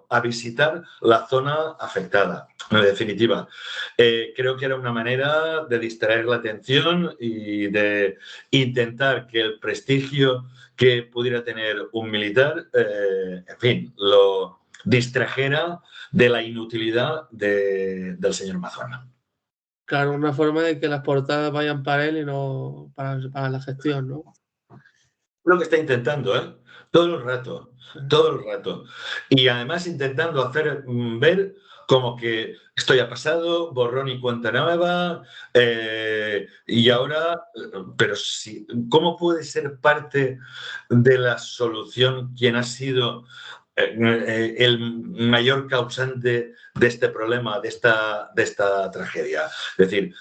a visitar la zona afectada. En definitiva, creo que era una manera de distraer la atención y de intentar que el prestigio que pudiera tener un militar, en fin, lo distrajera de la inutilidad del señor Mazón. Claro, una forma de que las portadas vayan para él y no para la gestión, ¿no? Lo que está intentando, ¿eh? Todo el rato, todo el rato. Y además intentando hacer ver como que esto ya ha pasado, borrón y cuenta nueva, y ahora, pero sí, ¿cómo puede ser parte de la solución quien ha sido el mayor causante de este problema, de esta tragedia? Es decir,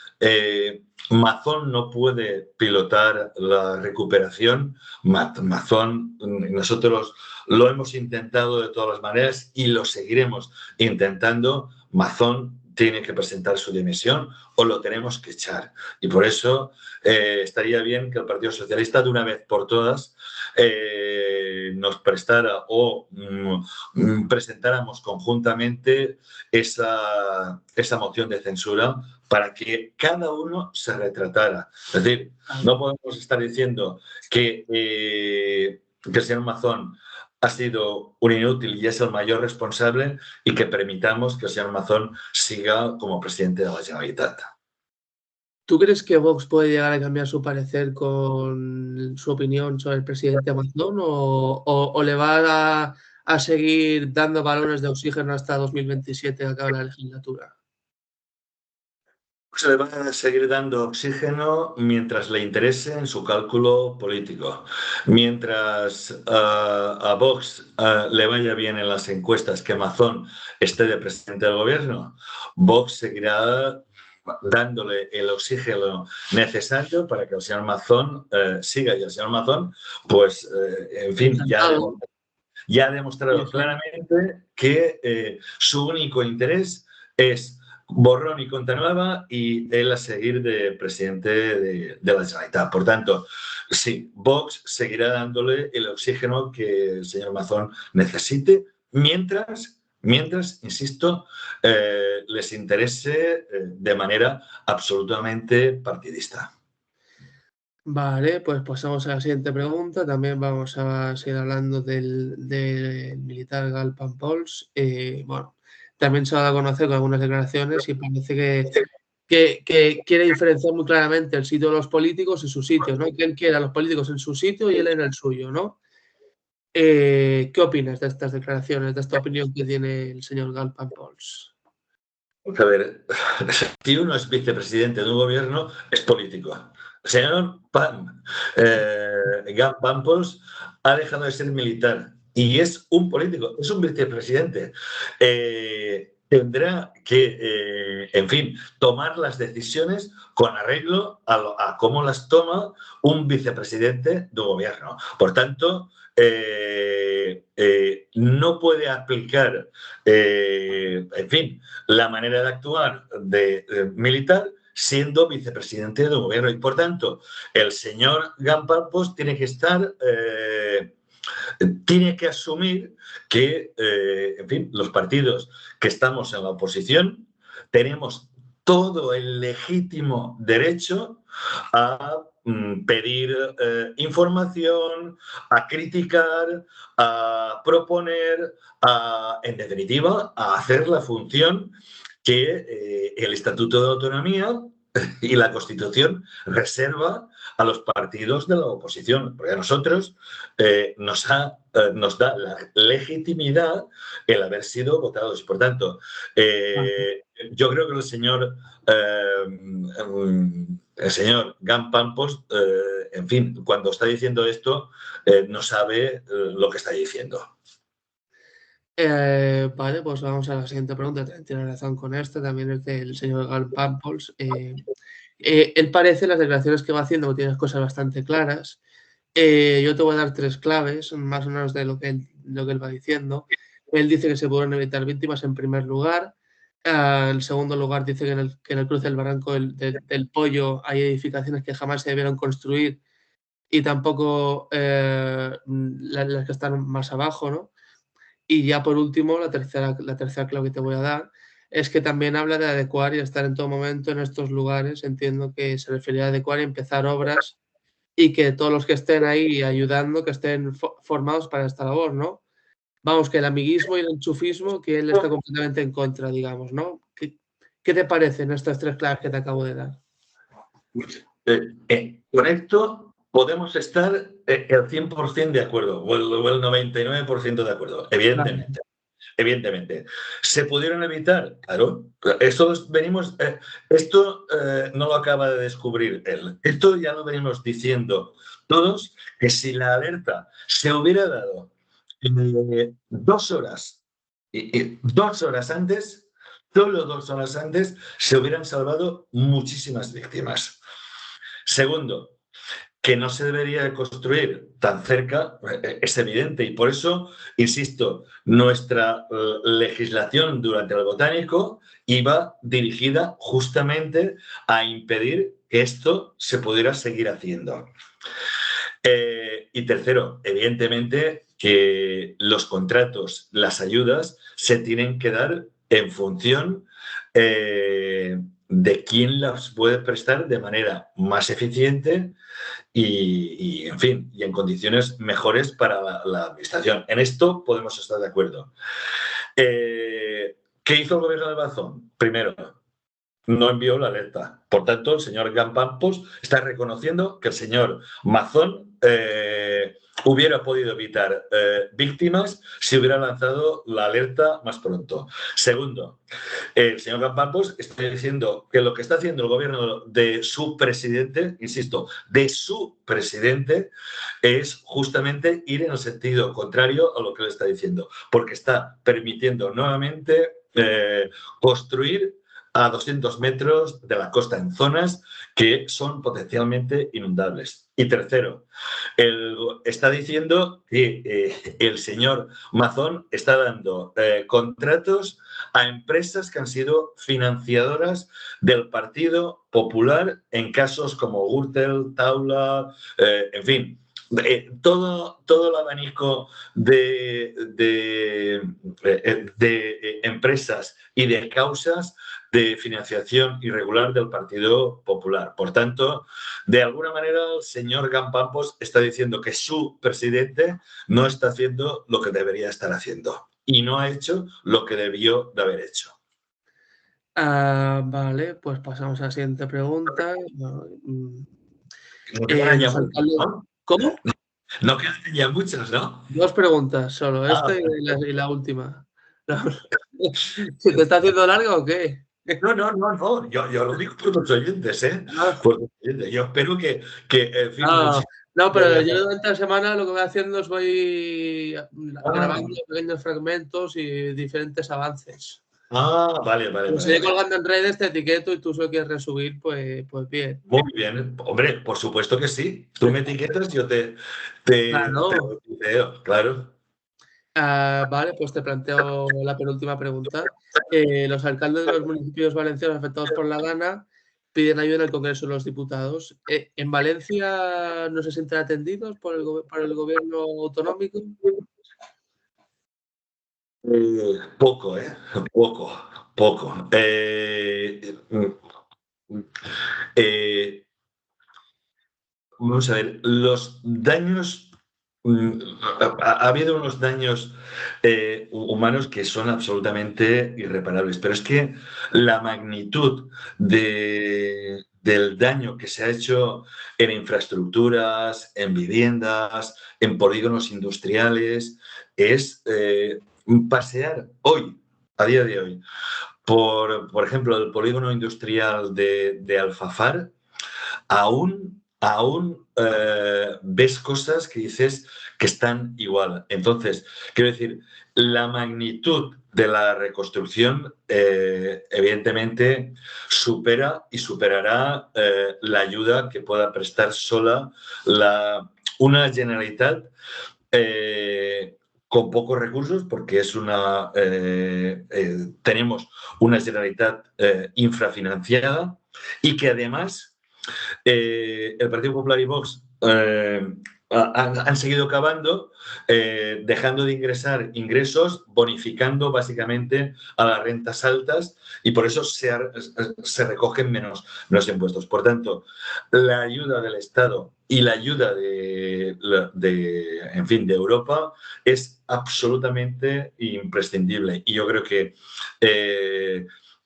Mazón no puede pilotar la recuperación. Mazón, nosotros lo hemos intentado de todas las maneras y lo seguiremos intentando. Mazón tiene que presentar su dimisión o lo tenemos que echar. Y por eso estaría bien que el Partido Socialista, de una vez por todas, nos prestara o presentáramos conjuntamente esa moción de censura para que cada uno se retratara. Es decir, no podemos estar diciendo que el señor Mazón ha sido un inútil y es el mayor responsable y que permitamos que el señor Mazón siga como presidente de la Generalitat. ¿Tú crees que Vox puede llegar a cambiar su parecer con su opinión sobre el presidente Mazón o le va a seguir dando balones de oxígeno hasta 2027 que acabe la legislatura? Se le va a seguir dando oxígeno mientras le interese en su cálculo político. Mientras a Vox le vaya bien en las encuestas que Mazón esté de presidente del gobierno, Vox seguirá dándole el oxígeno necesario para que el señor Mazón siga. Y el señor Mazón, pues, en fin, ya ha demostrado claramente que su único interés es borrón y cuenta nueva y él a seguir de presidente de la Generalitat. Por tanto, sí, Vox seguirá dándole el oxígeno que el señor Mazón necesite mientras, insisto, les interese de manera absolutamente partidista. Vale, pues pasamos a la siguiente pregunta. También vamos a seguir hablando del militar Gal Pampols. Bueno, también se ha dado a conocer con algunas declaraciones y parece que quiere diferenciar muy claramente el sitio de los políticos y su sitio, ¿no? Que él quiere a los políticos en su sitio y él en el suyo, ¿no? ¿Qué opinas de estas declaraciones, de esta opinión que tiene el señor Gal Pampols? A ver, si uno es vicepresidente de un gobierno, es político. El señor Gal Pampols ha dejado de ser militar y es un político, es un vicepresidente. Tendrá que, en fin, tomar las decisiones con arreglo a cómo las toma un vicepresidente de un gobierno. Por tanto, no puede aplicar, en fin, la manera de actuar de militar siendo vicepresidente de un gobierno. Y, por tanto, el señor Gal Pampols tiene que estar... tiene que asumir que, en fin, los partidos que estamos en la oposición tenemos todo el legítimo derecho a pedir información, a criticar, a proponer, en definitiva, a hacer la función que el Estatuto de Autonomía y la Constitución reserva a los partidos de la oposición, porque a nosotros nos da la legitimidad el haber sido votados. Por tanto, yo creo que el señor Gal Pampols, en fin, cuando está diciendo esto, no sabe lo que está diciendo. Vale, pues vamos a la siguiente pregunta. Tiene razón con esta, también es del señor Gal Pampols. Él parece, las declaraciones que va haciendo, que tiene cosas bastante claras. Yo te voy a dar tres claves, más o menos de lo que él va diciendo. Él dice que se pueden evitar víctimas en primer lugar. En segundo lugar, dice que en el cruce del barranco del Pollo hay edificaciones que jamás se debieron construir y tampoco las que están más abajo, ¿no? Y ya por último, la tercera clave que te voy a dar es que también habla de adecuar y estar en todo momento en estos lugares. Entiendo que se refería a adecuar y empezar obras y que todos los que estén ahí ayudando, que estén formados para esta labor, ¿no? Vamos, que el amiguismo y el enchufismo, que él está completamente en contra, digamos, ¿no? ¿Qué te parecen estas tres claves que te acabo de dar? Conecto podemos estar el 100% de acuerdo o el 99% de acuerdo, evidentemente. Claro. Evidentemente. ¿Se pudieron evitar? Claro. Esto no lo acaba de descubrir él. Esto ya lo venimos diciendo todos, que si la alerta se hubiera dado 2 horas, 2 horas antes, solo 2 horas antes, se hubieran salvado muchísimas víctimas. Segundo, que no se debería de construir tan cerca, es evidente, y por eso, insisto, nuestra legislación durante el Botánico iba dirigida justamente a impedir que esto se pudiera seguir haciendo. Y tercero, evidentemente que los contratos, las ayudas, se tienen que dar en función de quién las puede prestar de manera más eficiente y, en fin, y en condiciones mejores para la administración. En esto podemos estar de acuerdo. ¿Qué hizo el gobierno de Mazón? Primero, no envió la alerta. Por tanto, el señor Campos está reconociendo que el señor Mazón hubiera podido evitar víctimas si hubiera lanzado la alerta más pronto. Segundo, el señor Campos está diciendo que lo que está haciendo el gobierno de su presidente, insisto, de su presidente, es justamente ir en el sentido contrario a lo que le está diciendo, porque está permitiendo nuevamente construir a 200 metros de la costa en zonas que son potencialmente inundables. Y tercero, está diciendo que el señor Mazón está dando contratos a empresas que han sido financiadoras del Partido Popular en casos como Gürtel, Taula, en fin. Todo el abanico de empresas y de causas de financiación irregular del Partido Popular. Por tanto, de alguna manera, el señor Campos está diciendo que su presidente no está haciendo lo que debería estar haciendo y no ha hecho lo que debió de haber hecho. Vale, pues pasamos a la siguiente pregunta. No quedan ya muchas, ¿no? ¿Cómo? No quedan ya muchas, ¿no? 2 preguntas solo, esta Perfecto. y la última. ¿Se te está haciendo larga o qué? No. Yo lo digo por los oyentes, ¿eh? Ah, Por los oyentes. Yo espero que en fin, ah, no, de pero yo verdad. durante la semana lo que voy haciendo es voy Ah, grabando pequeños fragmentos y diferentes avances. vale. Los iré colgando en redes, te etiqueto y tú si lo quieres resubir, pues bien. Muy bien. Hombre, por supuesto que sí. Tú me etiquetas, yo te Claro. tuiteo, claro. Vale, pues te planteo la penúltima pregunta. Los alcaldes de los municipios valencianos afectados por la Dana piden ayuda en el Congreso de los Diputados. ¿En Valencia no se sienten atendidos por el gobierno autonómico? Poco, ¿eh? Poco. Eh, Vamos a ver, los daños, ha habido unos daños humanos que son absolutamente irreparables, pero es que la magnitud del daño que se ha hecho en infraestructuras, en viviendas, en polígonos industriales, es pasear hoy, a día de hoy, por ejemplo, el polígono industrial de Alfafar, aún ves cosas que dices que están igual. Entonces, quiero decir, la magnitud de la reconstrucción evidentemente supera y superará la ayuda que pueda prestar sola una Generalitat con pocos recursos, porque tenemos una Generalitat infrafinanciada y que además el Partido Popular y Vox han seguido cavando, dejando de ingresar ingresos, bonificando básicamente a las rentas altas y por eso se recogen menos impuestos. Por tanto, la ayuda del Estado y la ayuda de Europa es absolutamente imprescindible. Y yo creo que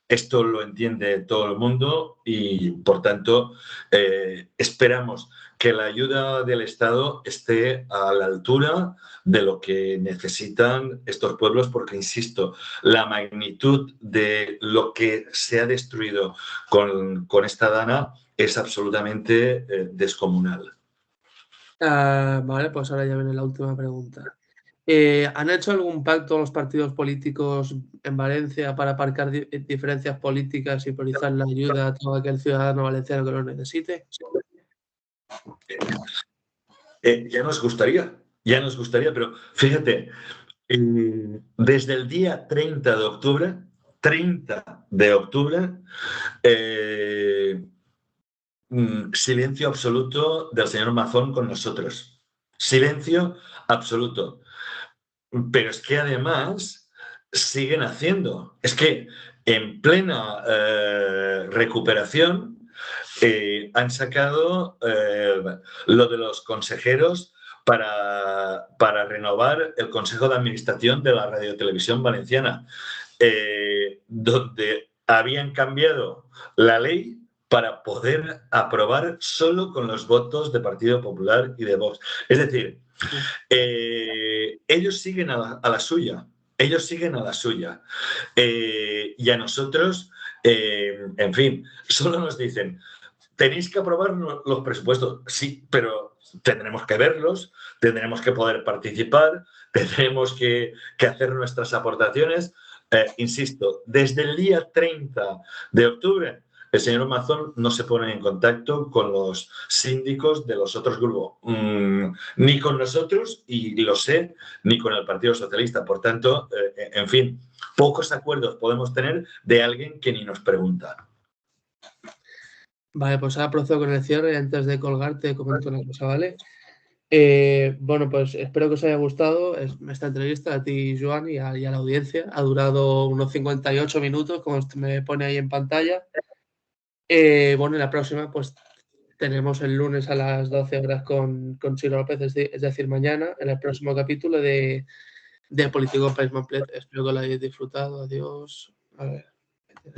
Esto lo entiende todo el mundo y, por tanto, esperamos que la ayuda del Estado esté a la altura de lo que necesitan estos pueblos, porque, insisto, la magnitud de lo que se ha destruido con esta dana es absolutamente descomunal. Vale, pues ahora ya viene la última pregunta. ¿Han hecho algún pacto los partidos políticos en Valencia para aparcar diferencias políticas y priorizar la ayuda a todo aquel ciudadano valenciano que lo necesite? Ya nos gustaría, pero fíjate, desde el día 30 de octubre, silencio absoluto del señor Mazón con nosotros. Silencio absoluto. Pero es que además siguen haciendo. Es que en plena recuperación han sacado lo de los consejeros para renovar el Consejo de Administración de la Radiotelevisión Valenciana, donde habían cambiado la ley para poder aprobar solo con los votos de Partido Popular y de Vox. Es decir, ellos siguen a la suya. Ellos siguen a la suya. Y a nosotros, en fin, solo nos dicen, tenéis que aprobar los presupuestos. Sí, pero tendremos que verlos, tendremos que poder participar, tendremos que hacer nuestras aportaciones. Insisto, desde el día 30 de octubre, el señor Mazón no se pone en contacto con los síndicos de los otros grupos, ni con nosotros, y lo sé, ni con el Partido Socialista. Por tanto, en fin, pocos acuerdos podemos tener de alguien que ni nos pregunta. Vale, pues ahora procedo con el cierre y antes de colgarte comento una cosa, ¿vale? Bueno, pues espero que os haya gustado esta entrevista a ti, Joan, y a la audiencia. Ha durado unos 58 minutos, como me pone ahí en pantalla. Bueno, en la próxima, pues tenemos el lunes a las 12 horas con Chilo López, es decir, mañana, en el próximo capítulo de Político País Mamplet. Espero que lo hayáis disfrutado. Adiós. A ver.